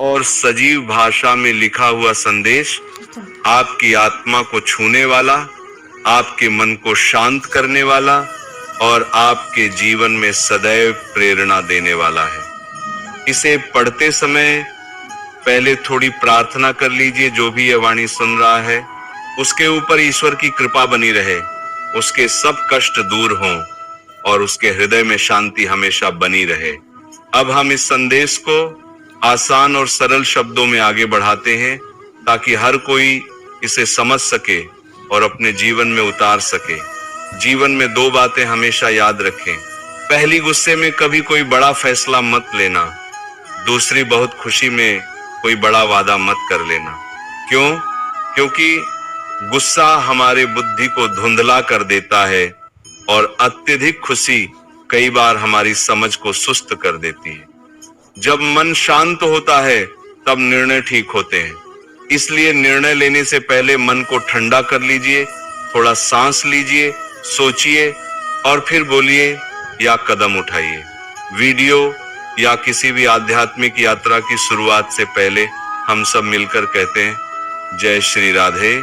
और सजीव भाषा में लिखा हुआ संदेश आपकी आत्मा को छूने वाला, आपके मन को शांत करने वाला और आपके जीवन में सदैव प्रेरणा देने वाला है। इसे पढ़ते समय पहले थोड़ी प्रार्थना कर लीजिए। जो भी यह वाणी सुन रहा है उसके ऊपर ईश्वर की कृपा बनी रहे, उसके सब कष्ट दूर हों और उसके हृदय में शांति हमेशा बनी रहे। अब हम इस संदेश को आसान और सरल शब्दों में आगे बढ़ाते हैं ताकि हर कोई इसे समझ सके और अपने जीवन में उतार सके। जीवन में 2 बातें हमेशा याद रखें। पहली, गुस्से में कभी कोई बड़ा फैसला मत लेना। दूसरी, बहुत खुशी में कोई बड़ा वादा मत कर लेना। क्यों? क्योंकि गुस्सा हमारे बुद्धि को धुंधला कर देता है और अत्यधिक खुशी कई बार हमारी समझ को सुस्त कर देती है। जब मन शांत होता है तब निर्णय ठीक होते हैं। इसलिए निर्णय लेने से पहले मन को ठंडा कर लीजिए, थोड़ा सांस लीजिए, सोचिए और फिर बोलिए या कदम उठाइए। वीडियो या किसी भी आध्यात्मिक यात्रा की शुरुआत से पहले हम सब मिलकर कहते हैं, जय श्री राधे।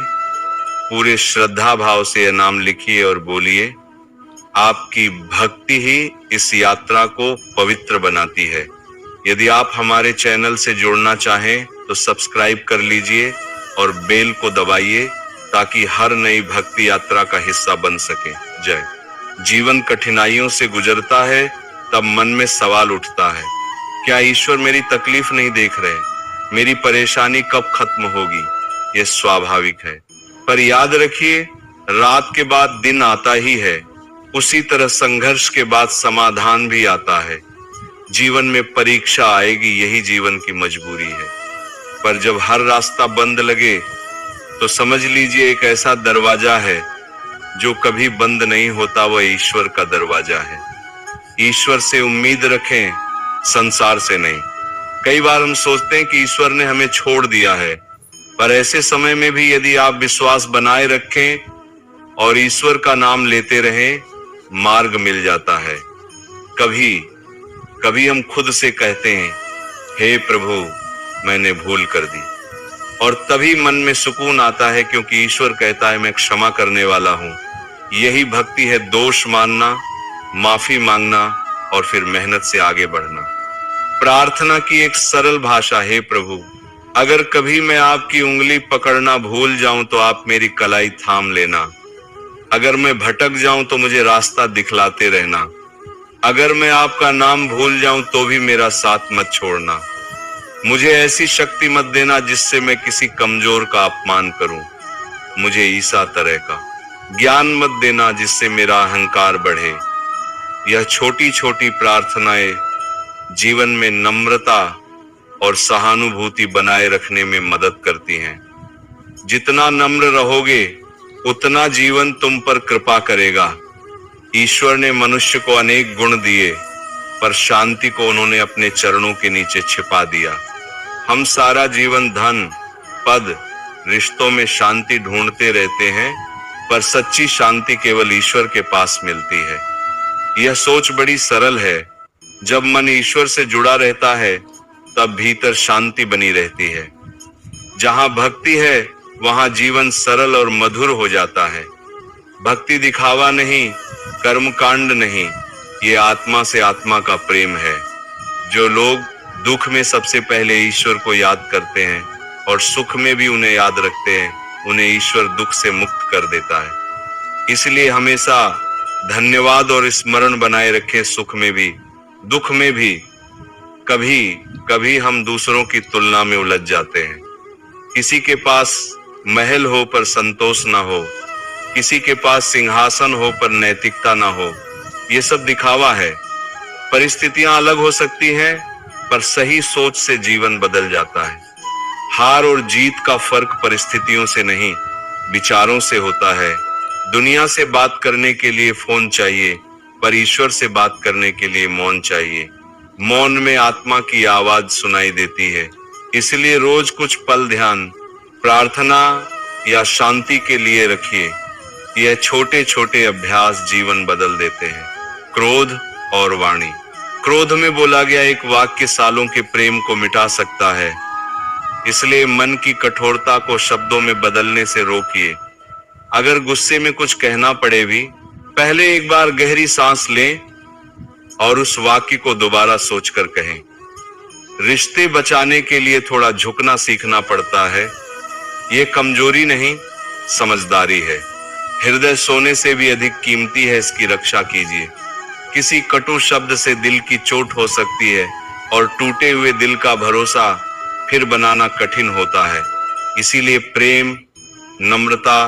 पूरे श्रद्धा भाव से यह नाम लिखिए और बोलिए। आपकी भक्ति ही इस यात्रा को पवित्र बनाती है। यदि आप हमारे चैनल से जुड़ना चाहें तो सब्सक्राइब कर लीजिए और बेल को दबाइए ताकि हर नई भक्ति यात्रा का हिस्सा बन सके। जय। जीवन कठिनाइयों से गुजरता है तब मन में सवाल उठता है, क्या ईश्वर मेरी तकलीफ नहीं देख रहे? मेरी परेशानी कब खत्म होगी? यह स्वाभाविक है, पर याद रखिए, रात के बाद दिन आता ही है। उसी तरह संघर्ष के बाद समाधान भी आता है। जीवन में परीक्षा आएगी, यही जीवन की मजबूरी है। पर जब हर रास्ता बंद लगे तो समझ लीजिए एक ऐसा दरवाजा है जो कभी बंद नहीं होता, वह ईश्वर का दरवाजा है। ईश्वर से उम्मीद रखें, संसार से नहीं। कई बार हम सोचते हैं कि ईश्वर ने हमें छोड़ दिया है, पर ऐसे समय में भी यदि आप विश्वास बनाए रखें और ईश्वर का नाम लेते रहें, मार्ग मिल जाता है। कभी हम खुद से कहते हैं, हे प्रभु मैंने भूल कर दी, और तभी मन में सुकून आता है क्योंकि ईश्वर कहता है मैं क्षमा करने वाला हूं। यही भक्ति है, दोष मानना, माफी मांगना और फिर मेहनत से आगे बढ़ना। प्रार्थना की एक सरल भाषा, हे प्रभु अगर कभी मैं आपकी उंगली पकड़ना भूल जाऊं तो आप मेरी कलाई थाम लेना। अगर मैं भटक जाऊं तो मुझे रास्ता दिखलाते रहना। अगर मैं आपका नाम भूल जाऊं तो भी मेरा साथ मत छोड़ना। मुझे ऐसी शक्ति मत देना जिससे मैं किसी कमजोर का अपमान करूं। मुझे ईसा तरह का ज्ञान मत देना जिससे मेरा अहंकार बढ़े। यह छोटी छोटी प्रार्थनाएं जीवन में नम्रता और सहानुभूति बनाए रखने में मदद करती हैं। जितना नम्र रहोगे उतना जीवन तुम पर कृपा करेगा। ईश्वर ने मनुष्य को अनेक गुण दिए, पर शांति को उन्होंने अपने चरणों के नीचे छिपा दिया। हम सारा जीवन धन, पद, रिश्तों में शांति ढूंढते रहते हैं, पर सच्ची शांति केवल ईश्वर के पास मिलती है। यह सोच बड़ी सरल है। जब मन ईश्वर से जुड़ा रहता है तब भीतर शांति बनी रहती है। जहां भक्ति है वहां जीवन सरल और मधुर हो जाता है। भक्ति दिखावा नहीं, कर्मकांड नहीं, ये आत्मा से आत्मा का प्रेम है। जो लोग दुख में सबसे पहले ईश्वर को याद करते हैं और सुख में भी उन्हें याद रखते हैं, उन्हें ईश्वर दुख से मुक्त कर देता है। इसलिए हमेशा धन्यवाद और स्मरण बनाए रखें, सुख में भी दुख में भी। कभी कभी हम दूसरों की तुलना में उलझ जाते हैं। किसी के पास महल हो पर संतोष ना हो, किसी के पास सिंहासन हो पर नैतिकता ना हो, ये सब दिखावा है। परिस्थितियां अलग हो सकती हैं, पर सही सोच से जीवन बदल जाता है। हार और जीत का फर्क परिस्थितियों से नहीं, विचारों से होता है। दुनिया से बात करने के लिए फोन चाहिए, पर ईश्वर से बात करने के लिए मौन चाहिए। मौन में आत्मा की आवाज सुनाई देती है। इसलिए रोज कुछ पल ध्यान, प्रार्थना या शांति के लिए रखिए। यह छोटे छोटे अभ्यास जीवन बदल देते हैं। क्रोध और वाणी। क्रोध में बोला गया एक वाक्य सालों के प्रेम को मिटा सकता है, इसलिए मन की कठोरता को शब्दों में बदलने से रोकिए। अगर गुस्से में कुछ कहना पड़े भी, पहले एक बार गहरी सांस लें और उस वाक्य को दोबारा सोचकर कहें। रिश्ते बचाने के लिए थोड़ा झुकना सीखना पड़ता है। ये कमजोरी नहीं, समझदारी है। हृदय सोने से भी अधिक कीमती है, इसकी रक्षा कीजिए। किसी कटु शब्द से दिल की चोट हो सकती है और टूटे हुए दिल का भरोसा फिर बनाना कठिन होता है। इसीलिए प्रेम, नम्रता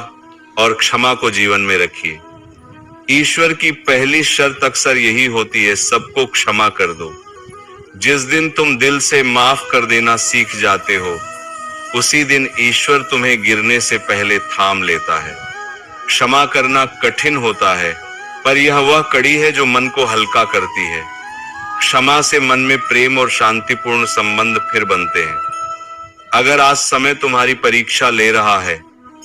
और क्षमा को जीवन में रखिए। ईश्वर की पहली शर्त अक्सर यही होती है, सबको क्षमा कर दो। जिस दिन तुम दिल से माफ कर देना सीख जाते हो, उसी दिन ईश्वर तुम्हें गिरने से पहले थाम लेता है। क्षमा करना कठिन होता है, पर यह वह कड़ी है जो मन को हल्का करती है। क्षमा से मन में प्रेम और शांतिपूर्ण संबंध फिर बनते हैं। अगर आज समय तुम्हारी परीक्षा ले रहा है,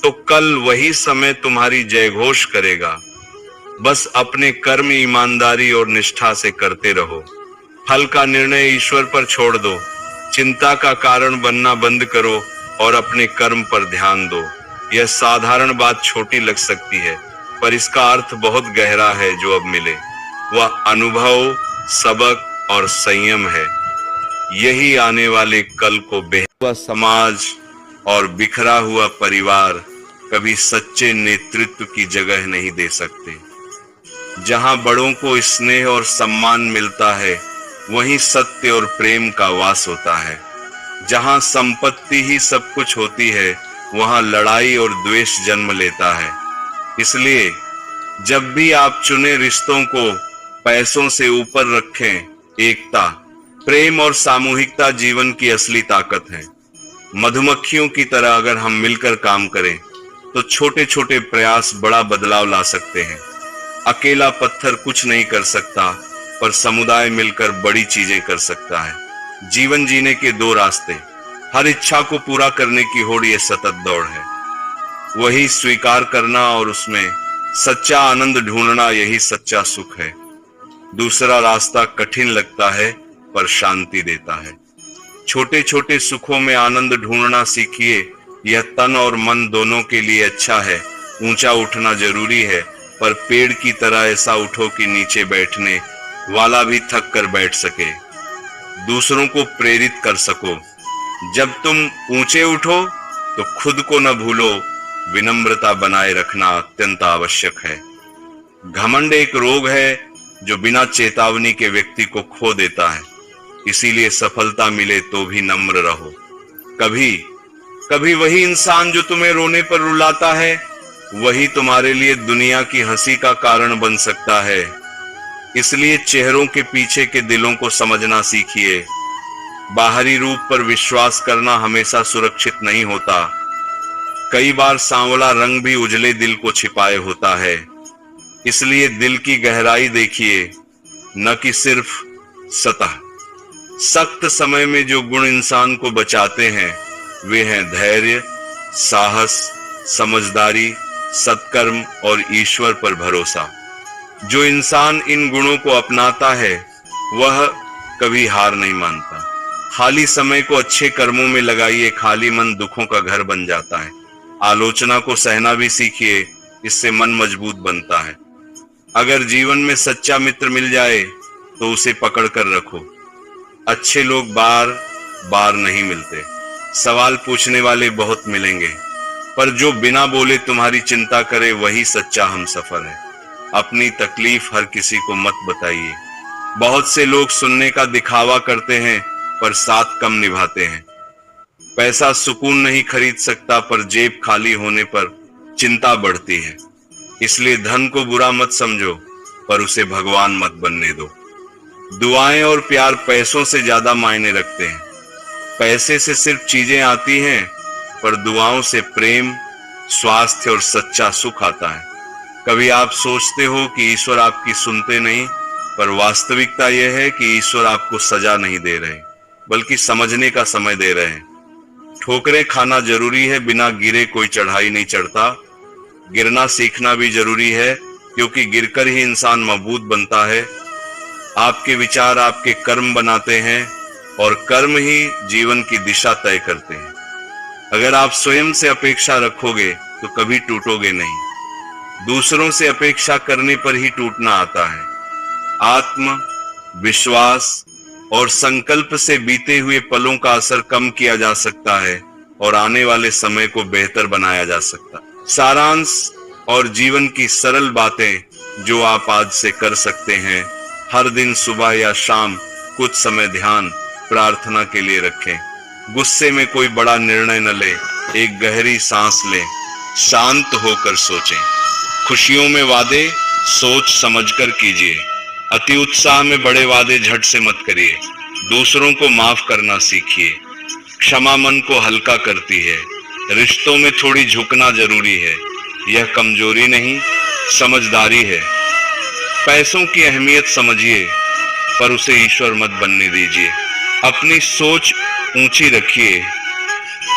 तो कल वही समय तुम्हारी जयघोष करेगा। बस अपने कर्म ईमानदारी और निष्ठा से करते रहो। फल का निर्णय ईश्वर पर छोड़ दो। चिंता का कारण बनना बंद करो और अपने कर्म पर ध्यान दो। यह साधारण बात छोटी लग सकती है, पर इसका अर्थ बहुत गहरा है। जो अब मिले वह अनुभव, सबक और संयम है। यही आने वाले कल को बेहतर समाज और बिखरा हुआ परिवार कभी सच्चे नेतृत्व की जगह नहीं दे सकते। जहां बड़ों को स्नेह और सम्मान मिलता है, वहीं सत्य और प्रेम का वास होता है। जहां संपत्ति ही सब कुछ होती है, वहां लड़ाई और द्वेष जन्म लेता है। इसलिए जब भी आप चुने रिश्तों को पैसों से ऊपर रखें। एकता, प्रेम और सामूहिकता जीवन की असली ताकत है। मधुमक्खियों की तरह अगर हम मिलकर काम करें, तो छोटे छोटे प्रयास बड़ा बदलाव ला सकते हैं। अकेला पत्थर कुछ नहीं कर सकता, पर समुदाय मिलकर बड़ी चीजें कर सकता है। जीवन जीने के दो रास्ते, हर इच्छा को पूरा करने की होड़ ये सतत दौड़ है। वही स्वीकार करना और उसमें सच्चा आनंद ढूंढना, यही सच्चा सुख है। दूसरा रास्ता कठिन लगता है, पर शांति देता है। छोटे छोटे सुखों में आनंद ढूंढना सीखिए। यह तन और मन दोनों के लिए अच्छा है। ऊंचा उठना जरूरी है, पर पेड़ की तरह ऐसा उठो कि नीचे बैठने वाला भी थक कर बैठ सके। दूसरों को प्रेरित कर सको। जब तुम ऊंचे उठो, तो खुद को न भूलो। विनम्रता बनाए रखना अत्यंत आवश्यक है। घमंड एक रोग है जो बिना चेतावनी के व्यक्ति को खो देता है। इसीलिए सफलता मिले तो भी नम्र रहो। कभी कभी वही इंसान जो तुम्हें रोने पर रुलाता है, वही तुम्हारे लिए दुनिया की हंसी का कारण बन सकता है। इसलिए चेहरों के पीछे के दिलों को समझना सीखिए। बाहरी रूप पर विश्वास करना हमेशा सुरक्षित नहीं होता। कई बार सांवला रंग भी उजले दिल को छिपाए होता है। इसलिए दिल की गहराई देखिए, न कि सिर्फ सतह। सख्त समय में जो गुण इंसान को बचाते हैं, वे हैं धैर्य, साहस, समझदारी, सत्कर्म और ईश्वर पर भरोसा। जो इंसान इन गुणों को अपनाता है, वह कभी हार नहीं मानता। खाली समय को अच्छे कर्मों में लगाइए। खाली मन दुखों का घर बन जाता है। आलोचना को सहना भी सीखिए, इससे मन मजबूत बनता है। अगर जीवन में सच्चा मित्र मिल जाए, तो उसे पकड़ कर रखो। अच्छे लोग बार बार नहीं मिलते। सवाल पूछने वाले बहुत मिलेंगे, पर जो बिना बोले तुम्हारी चिंता करे, वही सच्चा हमसफर है। अपनी तकलीफ हर किसी को मत बताइए। बहुत से लोग सुनने का दिखावा करते हैं, पर साथ कम निभाते हैं। पैसा सुकून नहीं खरीद सकता, पर जेब खाली होने पर चिंता बढ़ती है। इसलिए धन को बुरा मत समझो, पर उसे भगवान मत बनने दो। दुआएं और प्यार पैसों से ज्यादा मायने रखते हैं। पैसे से सिर्फ चीजें आती हैं, पर दुआओं से प्रेम, स्वास्थ्य और सच्चा सुख आता है। कभी आप सोचते हो कि ईश्वर आपकी सुनते नहीं, पर वास्तविकता यह है कि ईश्वर आपको सजा नहीं दे रहे, बल्कि समझने का समय दे रहे हैं। ठोकरें खाना जरूरी है, बिना गिरे कोई चढ़ाई नहीं चढ़ता। गिरना सीखना भी जरूरी है, क्योंकि गिरकर ही इंसान मजबूत बनता है। आपके विचार आपके कर्म बनाते हैं, और कर्म ही जीवन की दिशा तय करते हैं। अगर आप स्वयं से अपेक्षा रखोगे तो कभी टूटोगे नहीं। दूसरों से अपेक्षा करने पर ही टूटना आता है। आत्म विश्वास और संकल्प से बीते हुए पलों का असर कम किया जा सकता है और आने वाले समय को बेहतर बनाया जा सकता है। सारांश और जीवन की सरल बातें जो आप आज से कर सकते हैं। हर दिन सुबह या शाम कुछ समय ध्यान प्रार्थना के लिए रखें। गुस्से में कोई बड़ा निर्णय न ले, एक गहरी सांस लें, शांत होकर सोचें। खुशियों में वादे सोच समझकर कीजिए। अति उत्साह में बड़े वादे झट से मत करिए। दूसरों को माफ करना सीखिए। क्षमा मन को हल्का करती है। रिश्तों में थोड़ी झुकना जरूरी है। यह कमजोरी नहीं, समझदारी है। पैसों की अहमियत समझिए, पर उसे ईश्वर मत बनने दीजिए। अपनी सोच ऊंची रखिए।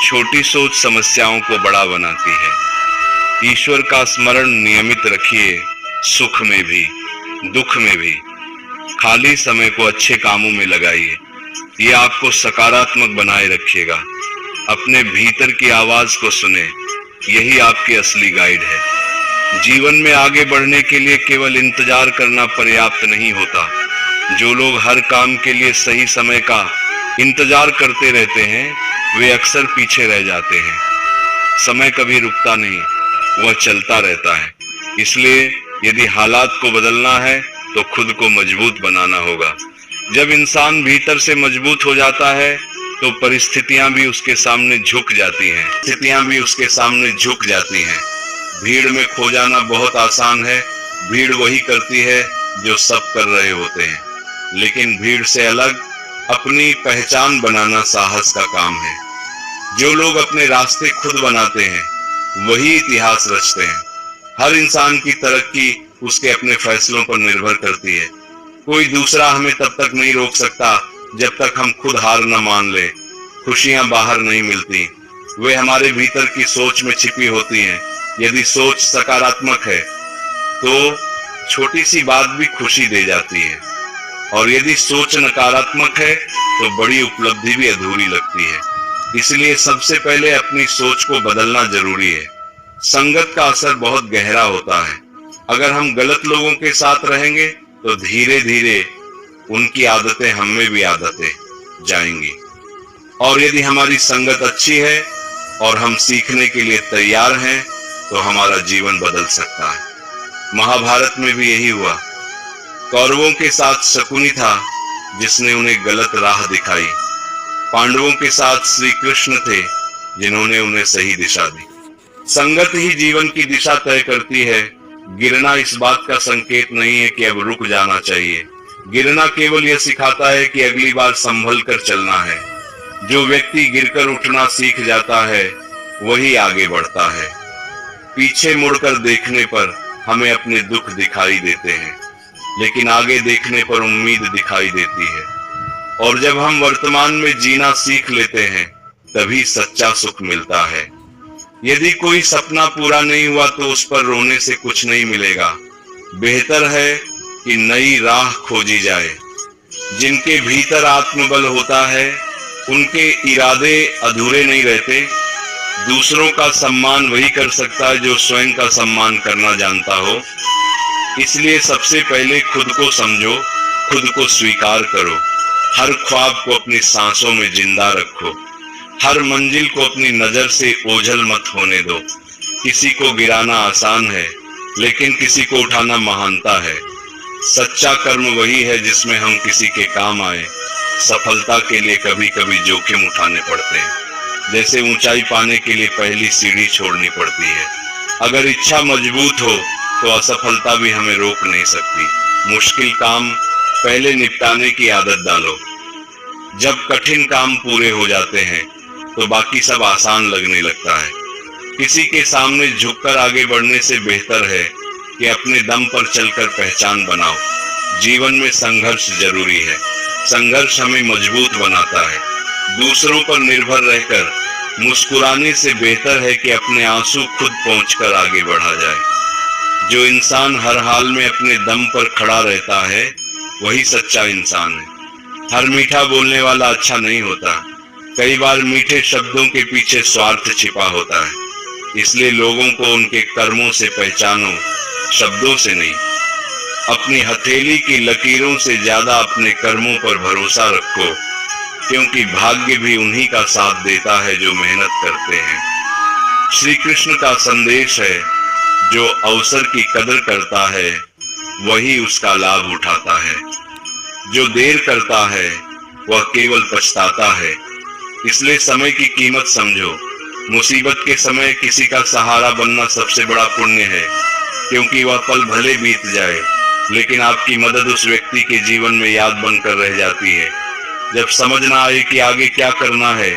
छोटी सोच समस्याओं को बड़ा बनाती है। ईश्वर का स्मरण नियमित रखिए, सुख में भी दुख में भी। खाली समय को अच्छे कामों में लगाइए, ये आपको सकारात्मक बनाए रखिएगा। अपने भीतर की आवाज को सुने, यही आपकी असली गाइड है। जीवन में आगे बढ़ने के लिए केवल इंतजार करना पर्याप्त नहीं होता। जो लोग हर काम के लिए सही समय का इंतजार करते रहते हैं, वे अक्सर पीछे रह जाते हैं। समय कभी रुकता नहीं, वह चलता रहता है। इसलिए यदि हालात को बदलना है तो खुद को मजबूत बनाना होगा। जब इंसान भीतर से मजबूत हो जाता है तो परिस्थितियां भी उसके सामने झुक जाती हैं। भीड़ में खो जाना बहुत आसान है। भीड़ वही करती है जो सब कर रहे होते हैं, लेकिन भीड़ से अलग अपनी पहचान बनाना साहस का काम है। जो लोग अपने रास्ते खुद बनाते हैं वही इतिहास रचते हैं। हर इंसान की तरक्की उसके अपने फैसलों पर निर्भर करती है। कोई दूसरा हमें तब तक नहीं रोक सकता जब तक हम खुद हार न मान ले। खुशियां बाहर नहीं मिलती, वे हमारे भीतर की सोच में छिपी होती हैं। यदि सोच सकारात्मक है तो छोटी सी बात भी खुशी दे जाती है, और यदि सोच नकारात्मक है तो बड़ी उपलब्धि भी अधूरी लगती है। इसलिए सबसे पहले अपनी सोच को बदलना जरूरी है। संगत का असर बहुत गहरा होता है। अगर हम गलत लोगों के साथ रहेंगे तो धीरे धीरे उनकी आदतें हम में भी आदतें जाएंगी, और यदि हमारी संगत अच्छी है और हम सीखने के लिए तैयार हैं तो हमारा जीवन बदल सकता है। महाभारत में भी यही हुआ। कौरवों के साथ शकुनी था जिसने उन्हें गलत राह दिखाई। पांडवों के साथ श्री कृष्ण थे जिन्होंने उन्हें सही दिशा दी। संगत ही जीवन की दिशा तय करती है। गिरना इस बात का संकेत नहीं है कि अब रुक जाना चाहिए। गिरना केवल यह सिखाता है कि अगली बार संभल कर चलना है। जो व्यक्ति गिरकर उठना सीख जाता है वही आगे बढ़ता है। पीछे मुड़कर देखने पर हमें अपने दुख दिखाई देते हैं, लेकिन आगे देखने पर उम्मीद दिखाई देती है। और जब हम वर्तमान में जीना सीख लेते हैं तभी सच्चा सुख मिलता है। यदि कोई सपना पूरा नहीं हुआ तो उस पर रोने से कुछ नहीं मिलेगा। बेहतर है कि नई राह खोजी जाए। जिनके भीतर आत्मबल होता है उनके इरादे अधूरे नहीं रहते। दूसरों का सम्मान वही कर सकता है जो स्वयं का सम्मान करना जानता हो। इसलिए सबसे पहले खुद को समझो, खुद को स्वीकार करो। हर ख्वाब को अपनी सांसों में जिंदा रखो। हर मंजिल को अपनी नजर से ओझल मत होने दो। किसी को गिराना आसान है, लेकिन किसी को उठाना महानता है। सच्चा कर्म वही है जिसमें हम किसी के काम आए। सफलता के लिए कभी कभी जोखिम उठाने पड़ते हैं, जैसे ऊंचाई पाने के लिए पहली सीढ़ी छोड़नी पड़ती है। अगर इच्छा मजबूत हो तो असफलता भी हमें रोक नहीं सकती। मुश्किल काम पहले निपटाने की आदत डालो। जब कठिन काम पूरे हो जाते हैं तो बाकी सब आसान लगने लगता है। किसी के सामने झुककर आगे बढ़ने से बेहतर है कि अपने दम पर चलकर पहचान बनाओ। जीवन में संघर्ष जरूरी है। संघर्ष हमें मजबूत बनाता है। दूसरों पर निर्भर रहकर मुस्कुराने से बेहतर है कि अपने आंसू खुद पहुंचकर आगे बढ़ा जाए। जो इंसान हर हाल में अपने दम पर खड़ा रहता है वही सच्चा इंसान है। हर मीठा बोलने वाला अच्छा नहीं होता। कई बार मीठे शब्दों के पीछे स्वार्थ छिपा होता है, इसलिए लोगों को उनके कर्मों से पहचानो, शब्दों से नहीं। अपनी हथेली की लकीरों से ज्यादा अपने कर्मों पर भरोसा रखो, क्योंकि भाग्य भी उन्हीं का साथ देता है जो मेहनत करते हैं। श्री कृष्ण का संदेश है, जो अवसर की कदर करता है वही उसका लाभ उठाता है। जो देर करता है वह केवल पछताता है। इसलिए समय की कीमत समझो। मुसीबत के समय किसी का सहारा बनना सबसे बड़ा पुण्य है, क्योंकि वह पल भले बीत जाए लेकिन आपकी मदद उस व्यक्ति के जीवन में याद बनकर रह जाती है। जब समझ ना आए कि आगे क्या करना है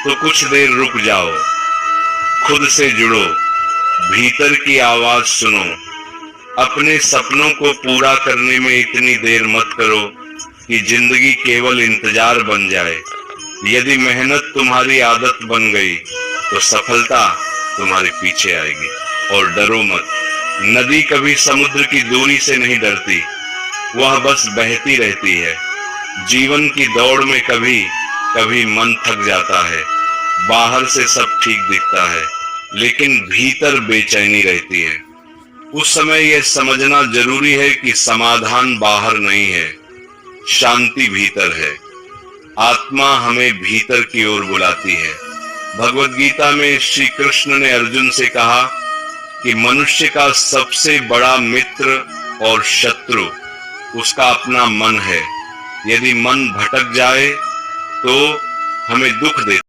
तो कुछ देर रुक जाओ, खुद से जुड़ो, भीतर की आवाज सुनो। अपने सपनों को पूरा करने में इतनी देर मत करो कि जिंदगी केवल इंतजार बन जाए। यदि मेहनत तुम्हारी आदत बन गई तो सफलता तुम्हारे पीछे आएगी। और डरो मत, नदी कभी समुद्र की दूरी से नहीं डरती, वह बस बहती रहती है। जीवन की दौड़ में कभी कभी मन थक जाता है। बाहर से सब ठीक दिखता है लेकिन भीतर बेचैनी रहती है। उस समय यह समझना जरूरी है कि समाधान बाहर नहीं है, शांति भीतर है। आत्मा हमें भीतर की ओर बुलाती है। भगवद गीता में श्री कृष्ण ने अर्जुन से कहा कि मनुष्य का सबसे बड़ा मित्र और शत्रु उसका अपना मन है। यदि मन भटक जाए तो हमें दुख देता